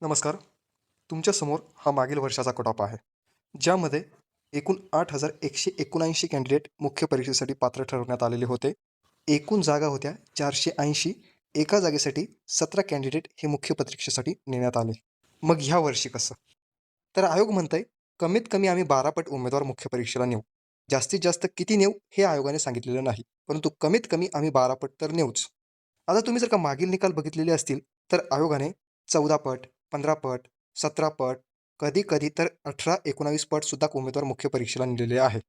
नमस्कार. तुमच्यासमोर हा मागील वर्षाचा कट ऑफ आहे, ज्यामध्ये एकूण 8,179 कॅन्डिडेट मुख्य परीक्षेसाठी पात्र ठरवण्यात आलेले होते. एकूण जागा होत्या 480. एका जागेसाठी 17 कॅन्डिडेट हे मुख्य परीक्षेसाठी नेण्यात आले. मग ह्या वर्षी कसं? तर आयोग म्हणतंय, कमीत कमी आम्ही 12 पट उमेदवार मुख्य परीक्षेला नेऊ. जास्तीत जास्त किती नेऊ हे आयोगाने सांगितलेलं नाही. परंतु कमीत कमी आम्ही 12 पट तर नेऊच. आता तुम्ही जर का मागील निकाल बघितलेले असतील, तर आयोगाने 14 पट, 15 पट, 17 पट, कधी-कधी तर 18-19 पटसुद्धा उमेदवार मुख्य परीक्षेला नेलेले आहे.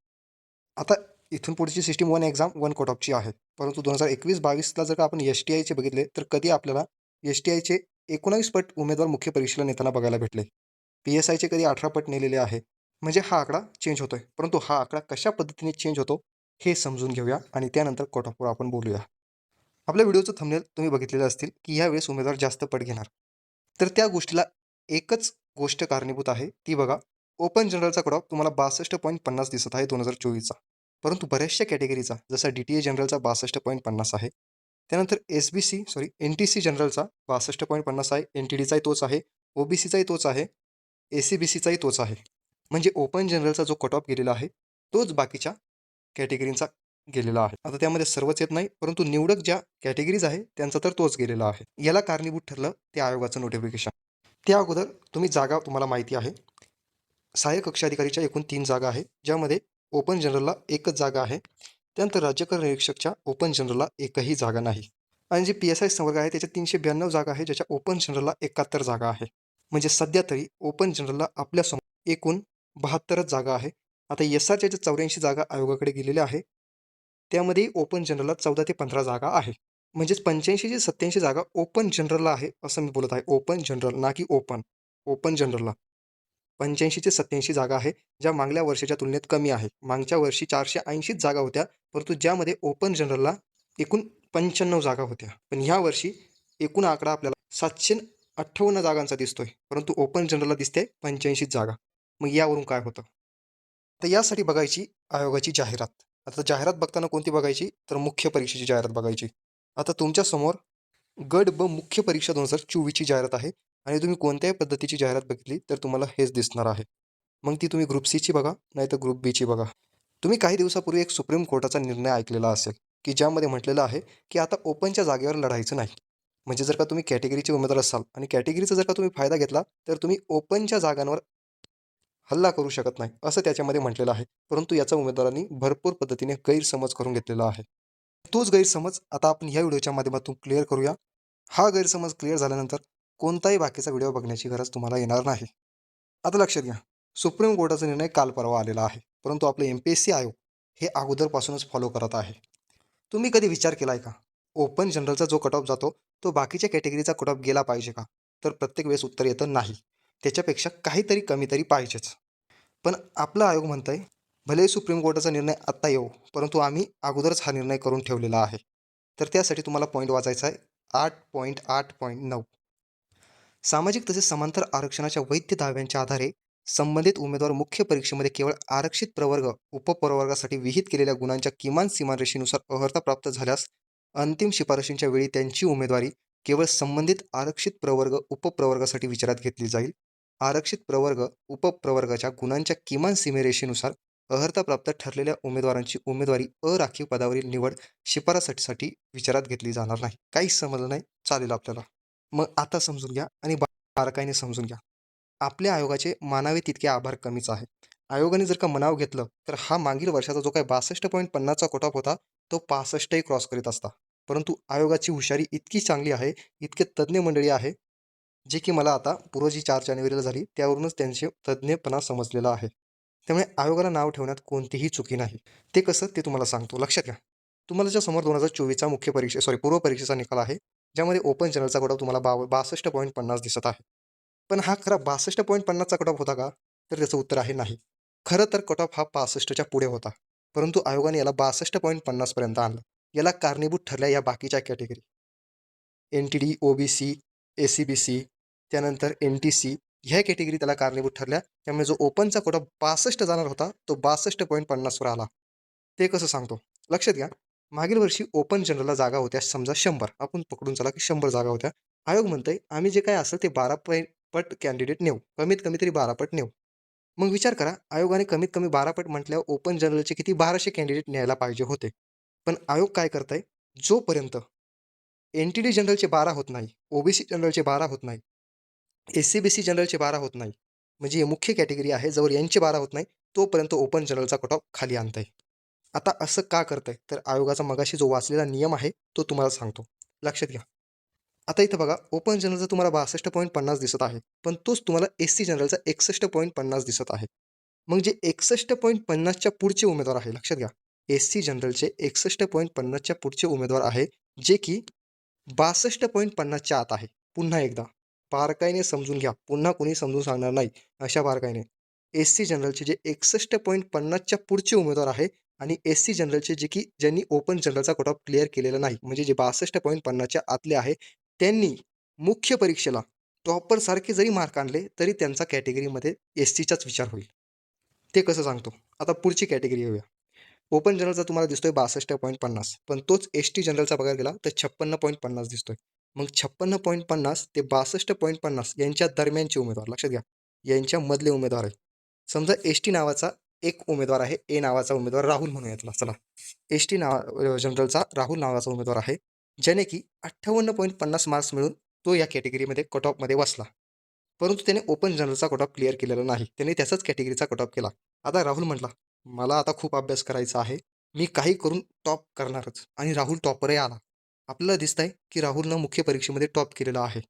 आता इथून पुढची system one exam, one cut ऑफची आहे. परंतु 2021-22ला जर का आपण एस-टी-आयचे बघितले, तर कधी आपल्याला एस-टी-आयचे 19 पट उमेदवार मुख्य परीक्षेला नेताना बघायला भेटले. पी-एस-आयचे कधी 18 पट नेलेले आहे. म्हणजे हा आकडा चेंज होतोय. परंतु हा आकडा कशा पद्धतीने चेंज होतो, हे समजून घेऊया आणि त्यानंतर कट ऑफवर आपण बोलूया. आपल्या व्हिडिओचं थंबनेल तुम्ही बघितलेलं असतील, की यावेळेस उमेदवार जास्त पट घेणार. तर त्या गोष्टीला एकच गोष्ट कारणीभूत आहे, ती बघा. ओपन जनरलचा कट ऑफ तुम्हाला 62.50 दिसत आहे 2024चा. परंतु बऱ्याचशा कॅटेगरीचा, जसा डी-टी-ए जनरलचा 62.50 आहे. त्यानंतर एन-टी-सी जनरलचा 62.50 आहे. एन-टी-डीचाही तोच आहे. ओ-बी-सीचाही तोच आहे. ए-सी-बी-सीचाही तोच आहे. म्हणजे ओपन जनरलचा जो कट ऑफ गेलेला आहे, तोच बाकीच्या कॅटेगरींचा गेलेला आहे. आता त्यामध्ये सर्वच येत नाही, परंतु निवडक ज्या कॅटेगरीज आहे, त्यांचा तर तोच गेलेला आहे. याला कारणीभूत ठरलं ते आयोगाचं नोटिफिकेशन. त्या अगोदर तुम्ही जागा तुम्हाला माहिती आहे. सहाय्यक कक्ष अधिकारीच्या एकूण 3 जागा आहे, ज्यामध्ये ओपन जनरलला एकच जागा आहे. त्यानंतर राज्यकर निरीक्षकच्या ओपन जनरलला एकही जागा नाही. आणि जे पी-एस-आय संवर्ग आहे, त्याच्या 392 जागा आहे, ज्याच्या ओपन जनरलला 71 जागा आहे. म्हणजे सध्या तरी ओपन जनरलला आपल्यासमोर एकूण 72च जागा आहे. आता एस-आरच्या ज्या 84 जागा आयोगाकडे गेलेल्या आहे, त्यामध्ये ओपन जनरलला 14 ते 15 जागा आहे. म्हणजेच 85 ते 87 जागा ओपन जनरलला आहे, असं मी बोलत आहे. ओपन जनरल, ना की ओपन. ओपन जनरलला 85 ते 87 जागा आहे, ज्या मागल्या वर्षाच्या तुलनेत कमी आहे. मागच्या वर्षी 480 जागा होत्या, परंतु ज्यामध्ये ओपन जनरलला एकूण 95 जागा होत्या. पण ह्या वर्षी एकूण आकडा आपल्याला 758 जागांचा दिसतोय, परंतु ओपन जनरलला दिसते 85 जागा. मग यावरून काय होतं? तर यासाठी बघायची आयोगाची जाहिरात. आता जाहिरात बघताना कोणती बघायची? तर मुख्य परीक्षेची जाहिरात बघायची. आता तुमच्यासमोर गट ब मुख्य परीक्षा 2024ची जाहिरात आहे आणि तुम्ही कोणत्याही पद्धतीची जाहिरात बघितली तर तुम्हाला हेच दिसणार आहे. मग ती तुम्ही ग्रुप सीची बघा, नाहीतर ग्रुप बीची बघा. तुम्ही काही दिवसापूर्वी एक सुप्रीम कोर्टाचा निर्णय ऐकलेला असेल, की ज्यामध्ये म्हटलेलं आहे, की आता ओपनच्या जागेवर लढायचं नाही. म्हणजे जर का तुम्ही कॅटेगरीचे उमेदवार असाल आणि कॅटेगरीचा जर का तुम्ही फायदा घेतला, तर तुम्ही ओपनच्या जागांवर हल्ला करू शकत नाही, असं त्याच्यामध्ये म्हटलेलं आहे. परंतु याचा उमेदवारांनी भरपूर पद्धतीने गैरसमज करून घेतलेला आहे. तोच गैरसमज आता आपण ह्या व्हिडिओच्या माध्यमातून क्लिअर करूया. हा गैरसमज क्लिअर झाल्यानंतर कोणताही बाकीचा व्हिडिओ बघण्याची गरज तुम्हाला येणार नाही. आता लक्षात घ्या, सुप्रीम कोर्टाचा निर्णय काल परवा आलेला आहे, परंतु आपले एम-पी-एस-सी आयोग हे अगोदरपासूनच फॉलो करत आहे. तुम्ही कधी विचार केलाय का? ओपन जनरलचा जो कट ऑफ जातो, तो बाकीच्या कॅटेगरीचा कट ऑफ गेला पाहिजे का? तर प्रत्येक वेळेस उत्तर येतं नाही. त्याच्यापेक्षा काहीतरी कमी तरी पाहिजेच. पण आपला आयोग म्हणतंय, भले सुप्रीम कोर्टाचा निर्णय आत्ता येऊ, परंतु आम्ही अगोदरच हा निर्णय करून ठेवलेला आहे. तर त्यासाठी तुम्हाला पॉईंट वाचायचा आहे 8.8.9. सामाजिक तसेच समांतर आरक्षणाच्या वैध दाव्यांच्या आधारे संबंधित उमेदवार मुख्य परीक्षेमध्ये केवळ आरक्षित प्रवर्ग उपप्रवर्गासाठी विहित केलेल्या गुणांच्या किमान सीमारेषेनुसार अर्हता प्राप्त झाल्यास अंतिम शिफारशींच्या वेळी त्यांची उमेदवारी केवळ संबंधित आरक्षित प्रवर्ग उपप्रवर्गासाठी विचारात घेतली जाईल. आरक्षित प्रवर्ग उपप्रवर्गाच्या गुणांच्या किमान सीमारेषेनुसार अर्हता प्राप्त ठरलेल्या उमेदवारांची उमेदवारी अराखीव पदावरील निवड शिफारसीसाठी विचारात घेतली जाणार नाही. काहीच समजलं नाही, चालेल आपल्याला. मग आता समजून घ्या आणि बारकाईने समजून घ्या. आपल्या आयोगाचे मानावे तितके आभार कमीच आहे. आयोगाने जर का मनाव घेतलं, तर हा मागील वर्षाचा जो काही 62.50चा कट ऑफ होता, तो 65ही क्रॉस करीत असता. परंतु आयोगाची हुशारी इतकी चांगली आहे, इतके तज्ज्ञ मंडळी आहे, जे की मला आता पूर्व जी 4 जानेवारीला झाली, त्यावरूनच त्यांचे तज्ज्ञपणा समजलेला आहे. त्यामुळे आयोगाला नाव ठेवण्यात कोणतीही चुकी नाही. ते कसं ते तुम्हाला सांगतो, लक्षात घ्या. तुम्हाला ज्या समोर 2024चा पूर्व परीक्षेचा निकाल आहे, ज्यामध्ये ओपन जनरलचा कट ऑफ तुम्हाला 62.50 दिसत आहे. पण हा खरा 62.50चा कट ऑफ होता का? तर त्याचं उत्तर आहे नाही. खरं तर कट ऑफ हा 65च्या पुढे होता. परंतु आयोगाने याला 62.50 पर्यंत आणलं. याला कारणीभूत ठरल्या या बाकीच्या कॅटेगरी. एन-टी-डी, ओ-बी-सी, ए-सी-बी-सी, त्यानंतर एन-टी-सी ह्या कॅटेगरी त्याला कारणीभूत ठरल्या. त्यामुळे जो ओपनचा कोटा 65 जाणार होता, तो 62.50 वर आला. ते कसं सांगतो? लक्षात घ्या. मागील वर्षी ओपन जनरलला जागा होत्या समजा 100. आपण पकडून चला की 100 जागा होत्या. आयोग म्हणतंय, आम्ही जे काही असेल ते 12 पट कॅन्डिडेट नेऊ, कमीत कमी तरी 12 पट नेऊ. मग विचार करा, आयोगाने कमीत कमी 12 पट म्हटल्यावर ओपन जनरलचे किती 1200 कॅन्डिडेट न्यायला पाहिजे होते. पण आयोग काय करताय, जोपर्यंत एन-टी-डी जनरलचे 12 होत नाही, ओ-बी-सी जनरलचे 12 होत नाही, एस-सी-बी-सी जनरलचे 12 होत नाही, म्हणजे हे मुख्य कॅटेगरी आहे, जोवर यांचे 12 होत नाही, तोपर्यंत ओपन जनरलचा कट ऑफ खाली आणताय. आता असं का करताय? तर आयोगाचा मगाशी जो वाचलेला नियम आहे, तो तुम्हाला सांगतो. लक्षात घ्या. आता इथं बघा, ओपन जनरलचा तुम्हाला 62.50 दिसत आहे, पण तोच तुम्हाला एस-सी जनरलचा 61.50 दिसत आहे. मग जे 61.50च्या पुढचे उमेदवार आहे, लक्षात घ्या. एस-सी जनरलचे 61.50च्या पुढचे उमेदवार आहे, जे की 62.50च्या आत आहे. पुन्हा एकदा बारकाईने समजून घ्या. पुन्हा कोणी समजून सांगणार नाही, अशा बारकाईने. एस-सी जनरलचे जे 61.50च्या पुढचे उमेदवार आहे आणि एस-सी जनरलचे जे की ज्यांनी ओपन जनरलचा कट ऑफ क्लिअर केलेला नाही, म्हणजे जे 62.50च्या आतले आहे, त्यांनी मुख्य परीक्षेला टॉपरसारखे जरी मार्क आणले, तरी त्यांचा कॅटेगरीमध्ये एस-सीचाच विचार होईल. ते कसं सांगतो. आता पुढची कॅटेगरी येऊया. ओपन जनरलचा तुम्हाला दिसतोय 62.50, पण तोच एस-टी जनरलचा बघायला गेला तर 56.50 दिसतोय. मग 56.50 ते 62.50 यांच्या दरम्यानचे उमेदवार लक्षात घ्या. यांच्यामधले उमेदवार आहे. समजा एस-टी नावाचा एक उमेदवार आहे, ए नावाचा उमेदवार राहुल म्हणूया त्याला. चला, एस-टी जनरलचा राहुल नावाचा उमेदवार आहे, ज्याने की 58.50 मार्क्स मिळून तो या कॅटेगरीमध्ये कट ऑफमध्ये बसला. परंतु त्याने ओपन जनरलचा कट ऑफ क्लिअर केलेला नाही. त्याने त्याचाच कॅटेगरीचा कट ऑफ केला. आता राहुल म्हटला, मला आता खूप अभ्यास करायचा आहे. मी काही करून टॉप करणारच. आणि राहुल टॉपरही आला. आपल्याला दिसतंय की राहुलनं मुख्य परीक्षेमध्ये टॉप केलेला आहे.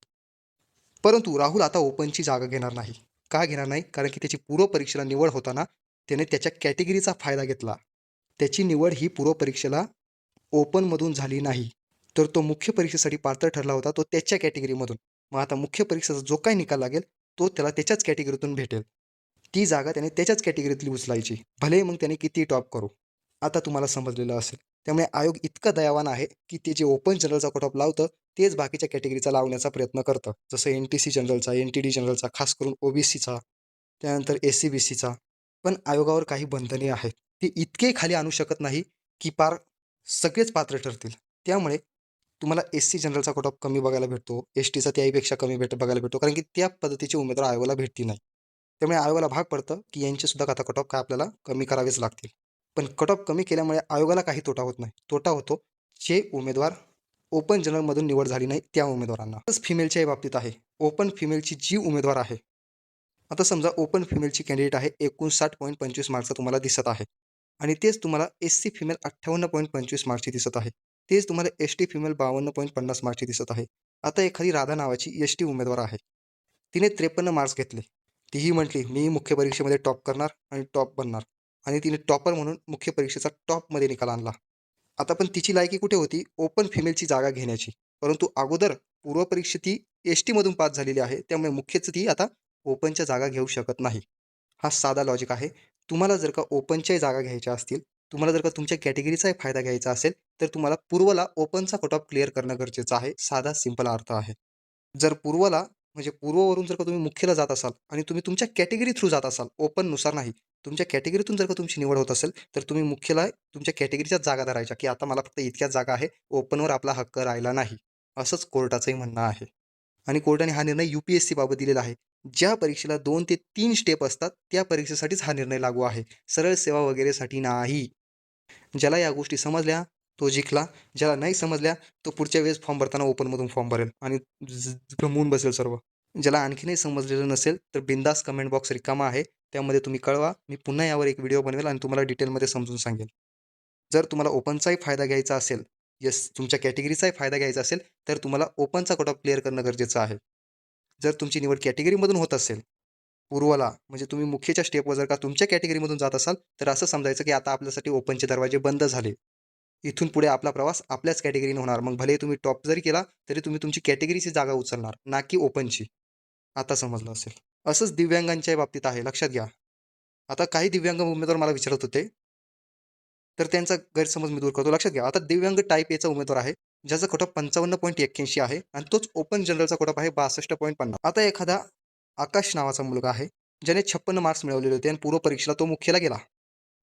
परंतु राहुल आता ओपनची जागा घेणार नाही. का घेणार नाही? कारण की त्याची पूर्व परीक्षेला निवड होताना त्याने त्याच्या कॅटेगरीचा फायदा घेतला. त्याची निवड ही पूर्व परीक्षेला ओपनमधून झाली नाही, तर तो मुख्य परीक्षेसाठी पात्र ठरला होता, तो त्याच्या कॅटेगरीमधून. मग आता मुख्य परीक्षेचा जो काही निकाल लागेल, तो त्याला त्याच्याच कॅटेगरीतून भेटेल. ती जागा त्याने त्याच्याच कॅटेगरीतली उचलायची, भले मग त्याने किती टॉप करू. आता तुम्हाला समजलेलं असेल. त्यामुळे आयोग इतका दयावान आहे, की ते जे ओपन जनरलचा कट ऑफ लावतं, तेच बाकीच्या कॅटेगरीचा लावण्याचा प्रयत्न करतं. जसं एन-टी-सी जनरलचा, एन-टी-डी जनरलचा, खास करून ओ-बी-सीचा, त्यानंतर एस-सी-बी-सीचा. पण आयोगावर काही बंधने आहेत. ते इतके खाली आणू शकत नाही, की पार सगळेच पात्र ठरतील. त्यामुळे तुम्हाला एस-सी जनरलचा कट ऑफ कमी बघायला भेटतो, एस-टीचा त्याहीपेक्षा कमी बघायला भेटतो, कारण की त्या पद्धतीचे उमेदवार आयोगाला भेटती नाही. त्यामुळे आयोगाला भाग पडतं, की यांचेसुद्धा आता कट ऑफ काय आपल्याला कमी करावेच लागतील. पण कट ऑफ कमी केल्यामुळे आयोगाला काही तोटा होत नाही. तोटा होतो जे उमेदवार ओपन जनरलमधून निवड झाली नाही त्या उमेदवारांना. तसंच फिमेलच्याही बाबतीत आहे. ओपन फिमेलची जी उमेदवार आहे, आता समजा ओपन फिमेलची कॅन्डिडेट आहे, 59.25 मार्क्सचा तुम्हाला दिसत आहे. आणि तेच तुम्हाला एस-सी फिमेल 58.25 मार्क्सची दिसत आहे. तेच तुम्हाला एस-टी फिमेल 52.50 मार्क्सची दिसत आहे. आता एखादी राधा नावाची एस-टी उमेदवार आहे. तिने 53 मार्क्स घेतले. तीही म्हटली, मी मुख्य परीक्षेमध्ये टॉप करणार आणि टॉप बनणार. आणि तिने टॉपर म्हणून मुख्य परीक्षेचा टॉपमध्ये निकाल आणला. आता पण तिची लायकी कुठे होती? ओपन फिमेलची जागा घेण्याची. परंतु अगोदर पूर्व परीक्षेत ती एस-टीमधून पास झालेली आहे. त्यामुळे मुख्यच ती आता ओपनच्या जागा घेऊ शकत नाही. हा साधा लॉजिक आहे. तुम्हाला जर का ओपनच्याही जागा घ्यायच्या असतील, तुम्हाला जर का तुमच्या कॅटेगरीचाही फायदा घ्यायचा असेल, तर तुम्हाला पूर्वला ओपनचा कट ऑफ क्लिअर करणं गरजेचं आहे. साधा सिंपल अर्थ आहे. जर पूर्वला म्हणजे पूर्ववरून जर का तुम्ही मुख्यला जात असाल आणि तुम्ही तुमच्या कॅटेगरी थ्रू जात असाल, ओपननुसार नाही. तुमच्या कॅटेगरीतून जर का तुमची निवड होत असेल, तर तुम्ही मुख्यला तुमच्या कॅटेगरीच्याच जागा धरायच्या, की आता मला फक्त इतक्याच जागा आहे, ओपनवर आपला हक्क राहिला नाही. असंच कोर्टाचंही म्हणणं आहे. आणि कोर्टाने हा निर्णय यू-पी-एस-सी बाबत दिलेला आहे. ज्या परीक्षेला 2 ते 3 स्टेप असतात, त्या परीक्षेसाठीच हा निर्णय लागू आहे. सरळ सेवा वगैरेसाठी नाही. ज्याला या गोष्टी समजल्या, तो जिंकला. ज्याला नाही समजल्या, तो पुढच्या वेळेस फॉर्म भरताना ओपनमधून फॉर्म भरेल आणि गमवून बसेल सर्व. ज्याला आणखीनही समजलेलं नसेल, तर बिंदास कमेंट बॉक्स रिकामा आहे. त्यामध्ये तुम्ही कळवा. मी पुन्हा यावर एक व्हिडिओ बनवेल आणि तुम्हाला डिटेलमध्ये समजून सांगेल. जर तुम्हाला ओपनचाही फायदा घ्यायचा असेल, तुमच्या कॅटेगरीचाही फायदा घ्यायचा असेल, तर तुम्हाला ओपनचा कट ऑफ क्लिअर करणं गरजेचं आहे. जर तुमची निवड कॅटेगरीमधून होत असेल, पूर्वला म्हणजे तुम्ही मुख्यच्या स्टेपवर जर का तुमच्या कॅटेगरीमधून जात असाल, तर असं समजायचं की आता आपल्यासाठी ओपनचे दरवाजे बंद झाले. इथून पुढे आपला प्रवास आपल्याच कॅटेगरीने होणार. मग भले तुम्ही टॉप जरी केला, तरी तुम्ही तुमची कॅटेगरीची जागा उचलणार, ना की ओपनची. आता समजलं असेल. असंच दिव्यांगांच्या बाबतीत आहे, लक्षात घ्या. आता काही दिव्यांग उमेदवार मला विचारत होते, तर त्यांचा गैरसमज मी दूर करतो. लक्षात घ्या, आता दिव्यांग टाइप एचा उमेदवार आहे, ज्याचा कट ऑफ 55.81 आहे आणि तोच ओपन जनरलचा कट ऑफ आहे 62.50. आता एखादा आकाश नावाचा मुलगा आहे, ज्याने 56 मार्क्स मिळवलेले होते आणि पूर्व परीक्षेला तो मुख्यला गेला.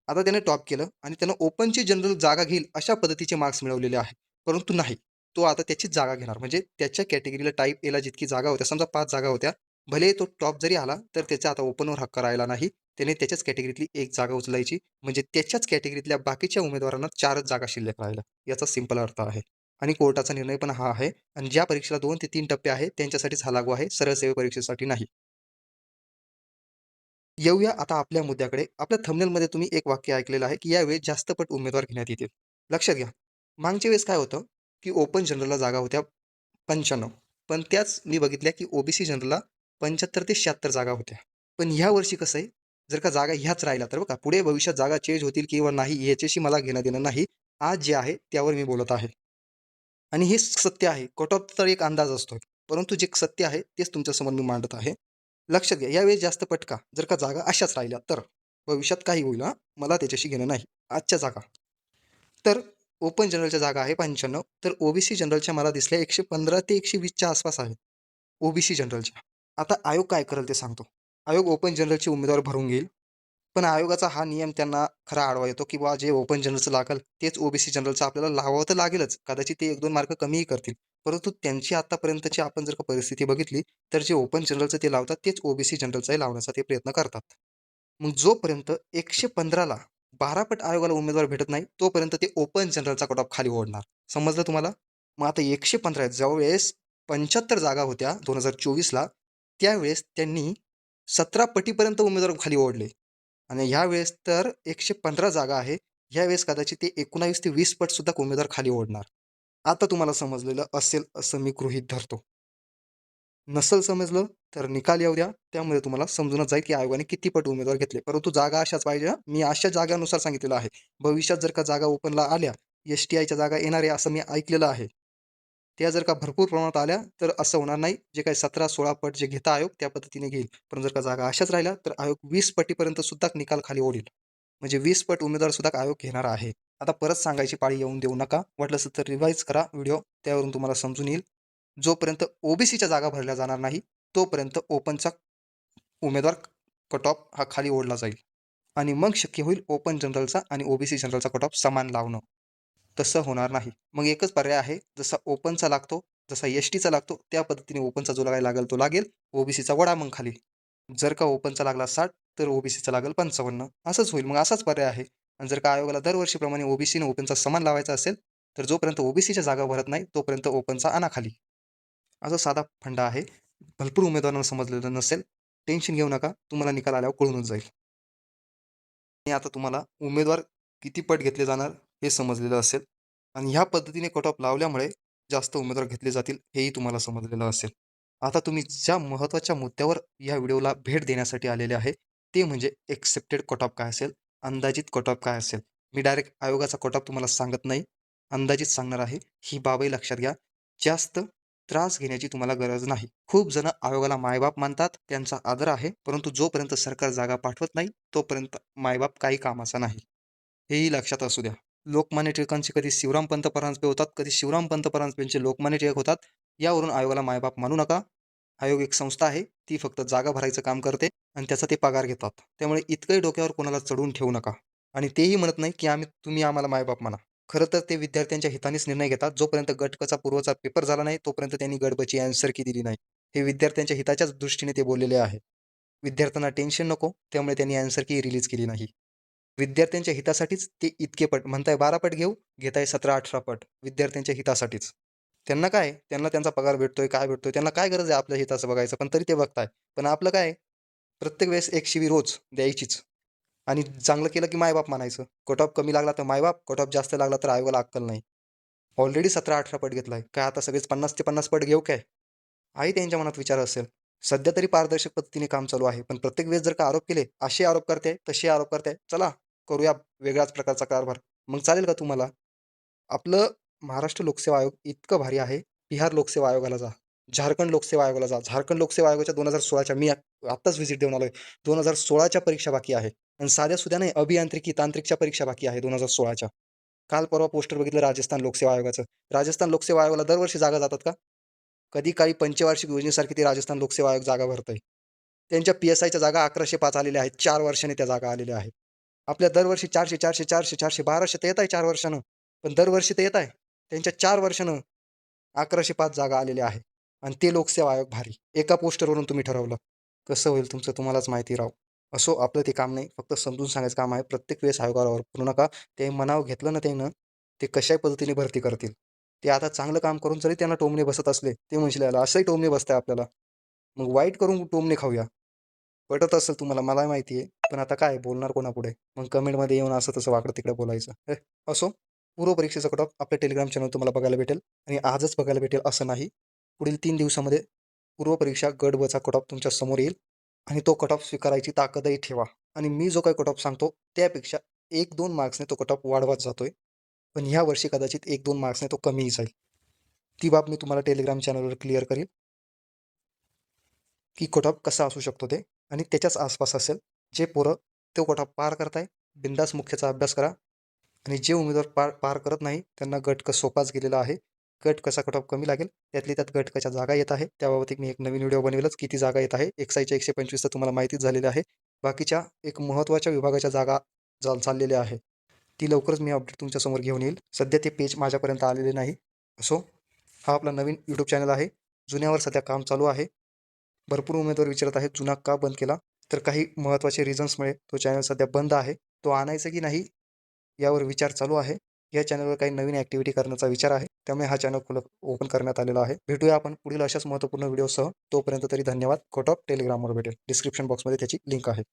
आता त्याने टॉप केलं आणि त्यानं ओपनची जनरल जागा घेईल अशा पद्धतीचे मार्क्स मिळवलेले आहे. परंतु नाही, तो आता त्याचीच जागा घेणार. म्हणजे त्याच्या कॅटेगरीला टाइप एला जितकी जागा होत्या, समजा 5 जागा होत्या, भले तो टॉप जरी आला तर त्याचा आता ओपनवर हक्क राहिला नाही. त्याने त्याच्याच कॅटेगरीतली एक जागा उचलायची. म्हणजे त्याच्याच कॅटेगरीतल्या बाकीच्या उमेदवारांना 4च जागा शिल्लक राहिल्या. याचा सिंपल अर्थ आहे. आणि कोर्टाचा निर्णय पण हा आहे. आणि ज्या परीक्षेला 2 ते 3 टप्पे आहेत त्यांच्यासाठीच हा लागू आहे. सरळ सेवा परीक्षेसाठी नाही. येऊया आता आपल्या मुद्द्याकडे. आपल्या थंबनेलमध्ये तुम्ही एक वाक्य ऐकलेलं आहे, की यावेळी जास्त पट उमेदवार घेण्यात येतील. लक्षात घ्या. मागच्या वेळेस काय होतं, की ओपन जनरलला जागा होत्या 95. पण त्याच मी बघितल्या, की ओबीसी जनरलला 75 ते 76 जागा होत्या. पण ह्या वर्षी कसं आहे, जर का जागा ह्याच राहिल्या तर बघा पुढे भविष्यात जागा चेंज होतील किंवा नाही याच्याशी मला घेणं-देणं नाही. आज जे आहे त्यावर मी बोलत आहे. आणि हे सत्य आहे. कट ऑफ तर एक अंदाज असतो. परंतु जे सत्य आहे तेच तुमच्यासमोर मी मांडत आहे. लक्षात घ्या, यावेळी जास्त पटका. जर का जागा अशाच राहिल्या तर. भविष्यात काही होईल हां, मला त्याच्याशी घेणं नाही. आजच्या जागा. तर ओपन जनरलच्या जागा आहे 95, तर ओबीसी जनरलच्या मला दिसल्या 115 ते 120च्या आसपास आहेत. ओबीसी जनरलच्या. आता आयोग काय करेल ते सांगतो. आयोग ओपन जनरलचे उमेदवार भरून घेईल. पण आयोगाचा हा नियम त्यांना खरा आडवा येतो, की जे ओपन जनरलचं लागेल तेच ओबीसी जनरलचं आपल्याला लावावं तर लागेलच. कदाचित ते 1-2 मार्क कमीही करतील. परंतु त्यांची आतापर्यंतची आपण जर का परिस्थिती बघितली, तर जे ओपन जनरलचं ते लावतात तेच ओबीसी जनरलचाही लावण्याचा ते प्रयत्न करतात. मग जोपर्यंत 115ला 12 पट आयोगाला उमेदवार भेटत नाही, तोपर्यंत ते ओपन जनरलचा कट ऑफ खाली ओढणार. समजलं तुम्हाला? मग आता 115 आहेत. ज्यावेळेस 75 जागा होत्या 2024ला, त्यावेळेस त्यांनी 17 पटीपर्यंत उमेदवार खाली ओढले. आणि ह्यावेळेस तर 115 जागा आहे. ह्यावेळेस कदाचित ते 19 ते 20 पट सुद्धा उमेदवार खाली ओढणार. आता तुम्हाला समजलेलं असेल असं मी गृहीत धरतो. नसेल समजलं तर निकाल येऊ द्या. त्यामुळे तुम्हाला समजूनच जाईल की आयोगाने किती पट उमेदवार घेतले. परंतु जागा अशाच पाहिजे हां. मी अशा जागांनुसार सांगितलेलं आहे. भविष्यात जर का जागा ओपनला आल्या, एस-टी-आयच्या जागा येणार आहे असं मी ऐकलेलं आहे. त्या जर का भरपूर प्रमाणात आल्या तर असं होणार नाही. जे काही 17-16 पट जे घेता आयोग त्या पद्धतीने घेईल. पण जर का जागा अशाच राहिल्या तर आयोग 20 पटीपर्यंत सुद्धा निकाल खाली ओढील. म्हणजे 20 पट उमेदवार सुद्धा आयोग घेणार आहे. आता परत सांगायची पाळी येऊन देऊ नका. वाटलंच तर रिवाईज करा व्हिडिओ. त्यावरून तुम्हाला समजून येईल. जोपर्यंत ओबीसीच्या जागा भरल्या जाणार नाही, तोपर्यंत ओपनचा उमेदवार कट ऑफ हा खाली ओढला जाईल. आणि मग शक्य होईल ओपन जनरलचा आणि ओबीसी जनरलचा कट ऑफ समान लावणं. तसं होणार नाही. मग एकच पर्याय आहे, जसा ओपनचा लागतो, जसा एस-टीचा लागतो, त्या पद्धतीने ओपनचा जो काही लागेल तो लागेल. ओबीसीचा वडा मग खाली. जर का ओपनचा लागला 60 तर ओबीसीचा लागेल 55. असंच होईल. मग असाच पर्याय आहे. आणि जर का आयोगाला दरवर्षीप्रमाणे ओबीसी आणि ओपनचा समान लावायचा असेल, तर जोपर्यंत ओबीसीच्या जागा भरत नाही, तोपर्यंत ओपनचा आणा खाली. असा साधा फंडा आहे. भरपूर उमेदवारांना समजलेलं नसेल. टेन्शन घेऊ नका. तुम्हाला निकाल आल्यावर कळूनच जाईल. आणि आता तुम्हाला उमेदवार किती पट घेतले जाणार हे समजलेलं असेल. आणि ह्या पद्धतीने कट ऑफ लावल्यामुळे जास्त उमेदवार घेतले जातील हेही तुम्हाला समजलेलं असेल. आता तुम्ही ज्या महत्त्वाच्या मुद्द्यावर या व्हिडिओला भेट देण्यासाठी आलेले आहे, ते म्हणजे एक्सेप्टेड कट ऑफ काय असेल, अंदाजित कट ऑफ काय असेल. मी डायरेक्ट आयोगाचा कट ऑफ तुम्हाला सांगत नाही, अंदाजित सांगणार आहे. ही बाबही लक्षात घ्या. जास्त त्रास घेण्याची तुम्हाला गरज नाही. खूप जण आयोगाला मायबाप मानतात, त्यांचा आदर आहे. परंतु जोपर्यंत सरकार जागा पाठवत नाही, तोपर्यंत मायबाप काही कामाचा नाही. हेही लक्षात असू द्या. लोकमान्य टिळकांचे कधी शिवराम पंत परांजपे होतात, कधी शिवराम पंत परांजपेंचे लोकमान्य टिळक होतात. यावरून आयोगाला मायबाप मानू नका. आयोग एक संस्था आहे, ती फक्त जागा भरायचं काम करते आणि त्याचा ते पगार घेतात. त्यामुळे इतकंही डोक्यावर कोणाला चढवून ठेवू नका. आणि तेही म्हणत नाही, की तुम्ही आम्हाला मायबाप माना. खरं तर ते विद्यार्थ्यांच्या हितानेच निर्णय घेतात. जोपर्यंत गट पूर्वचा पेपर झाला नाही, तोपर्यंत त्यांनी गट ब की दिली नाही. हे विद्यार्थ्यांच्या हिताच्याच दृष्टीने ते बोललेले आहे. विद्यार्थ्यांना टेन्शन नको, त्यामुळे त्यांनी ॲन्सर की रिलीज केली नाही. विद्यार्थ्यांच्या हितासाठीच ते इतके पट म्हणताय 12 पट घेऊ, घेताय 17-18 पट. विद्यार्थ्यांच्या हितासाठीच. त्यांना काय त्यांना त्यांचा पगार भेटतोय, काय भेटतोय, त्यांना काय गरज आहे आपल्या हिताचं बघायचं, पण तरी ते बघताय. पण आपलं काय आहे, प्रत्येक वेळेस एक शिवी रोज द्यायचीच. आणि चांगलं केलं की मायबाप म्हणायचं. कट ऑफ कमी लागला तर मायबाप, कट ऑफ जास्त लागला तर आयोगाला अक्कल नाही. ऑलरेडी 17-18 पट घेतलाय. काय आता सगळेच 50 ते 50 पट घेऊ काय? हाही त्यांच्या मनात विचार असेल. सध्या तरी पारदर्शक पद्धतीने काम चालू आहे. पण प्रत्येक वेळेस जर का आरोप केले, असे आरोप करताय, तसे आरोप करताय, चला करूया वेगळ्याच प्रकारचा कारभार. मग चालेल का तुम्हाला? आपलं महाराष्ट्र लोकसेवा आयोग इतकं भारी आहे. बिहार लोकसेवा आयोगाला जा. झारखंड लोकसेवा आयोगाला जा. झारखंड लोकसेवा आयोगाच्या 2016च्या मी आत्ताच व्हिजिट देऊन आलोय. 2016च्या परीक्षा बाकी आहे. आणि साध्या-सुध्या नाही अभियांत्रिकी, तांत्रिकच्या परीक्षा बाकी आहे 2016च्या. काल परवा पोस्टर बघितलं राजस्थान लोकसेवा आयोगाचं. राजस्थान लोकसेवा आयोगाला दरवर्षी जागा जातात का? कधी काही पंचवार्षिक योजनेसारखी ती राजस्थान लोकसेवा आयोग जागा भरतंय. त्यांच्या पी-एस-आयच्या जागा 1105 आलेल्या आहेत. 4 वर्षांनी त्या जागा आलेल्या आहेत. आपल्या दरवर्षी 400, 400, 400, 400, 1200 तर येत आहे 4 वर्षानं. पण दरवर्षी तर येत आहे. त्यांच्या 4 वर्षानं 1105 जागा आलेल्या आहेत. आणि ते लोकसेवा आयोग भारी. एका पोस्टरवरून तुम्ही ठरवलं. कसं होईल तुमचं तुम्हालाच माहिती राव. असो आपलं ते काम नाही. फक्त समजून सांगायचं काम आहे. प्रत्येक वेळेस आयोगावर करू नका. ते मनावर घेतलं ना त्यानं, ते कशाही पद्धतीने भरती करतील. ते आता चांगलं काम करून जरी त्यांना टोमणे बसत असले, ते म्हणशील याला असंही टोमणे बसताय आपल्याला. मग वाईट करून टोमणे खाऊया. पटत असेल तुम्हाला मलाही माहिती आहे. पण आता काय बोलणार कोणापुढे? मग कमेंटमध्ये येऊन असं तसं वाकडं-तिकडं बोलायचं. असो, पूर्व परीक्षेचा कट ऑफ आपल्या टेलिग्राम चॅनल तुम्हाला बघायला भेटेल आणि आजच बघायला भेटेल असं नाही. पुढील 3 दिवसामध्ये पूर्व परीक्षा गट बचा कट ऑफ तुमच्या समोर येईल आणि तो कट ऑफ स्वीकारायची ताकदही ठेवा. आणि मी जो काही कट ऑफ सांगतो त्यापेक्षा 1-2 मार्क्सने तो कट ऑफ वाढवत जातोय. पण ह्या वर्षी कदाचित 1-2 मार्क्सने तो कमीही जाईल. ती बाब मी तुम्हाला टेलिग्राम चॅनलवर क्लिअर करीन, की कट ऑफ कसा असू शकतो ते आणि त्याच्याच आसपास असेल. जे पोरं तो कट ऑफ पार करताय, बिनधास्त मुख्यचा अभ्यास करा आणि जे उमेदवार पार पार करत नाही त्यांना गट सोपाच गेलेला आहे. गट कसा कट ऑफ कमी लागेल, त्यातली त्यात गट कशा जागा येत आहे, त्याबाबत एक मी एक नवीन व्हिडिओ बनवेलच. किती जागा येत आहे, 100च्या 125 तर तुम्हाला माहितीच झालेलं आहे. बाकीच्या एक महत्त्वाच्या विभागाच्या जागा चाललेल्या आहे. ती लवकरच मी अपडेट तुमच्यासमोर घेऊन येईल. सध्या ते पेज माझ्यापर्यंत आलेले नाही. असो, हा आपला नवीन यूट्यूब चॅनल आहे. जुन्यावर सध्या काम चालू आहे. भरपूर उमेदवार विचारत आहेत जुना का बंद केला, तर काही महत्त्वाचे रिझन्समुळे तो चॅनल सध्या बंद आहे. तो आणायचा की नाही यावर विचार चालू आहे. या चॅनलवर काही नवीन ॲक्टिव्हिटी करण्याचा विचार आहे. त्यामुळे हा चॅनल ओपन करण्यात आलेला आहे. भेटूया आपण पुढील अशाच महत्त्वपूर्ण व्हिडिओसह. तोपर्यंत तरी धन्यवाद. कट ऑफ टेलिग्रामवर भेटेल. डिस्क्रिप्शन बॉक्समध्ये त्याची लिंक आहे.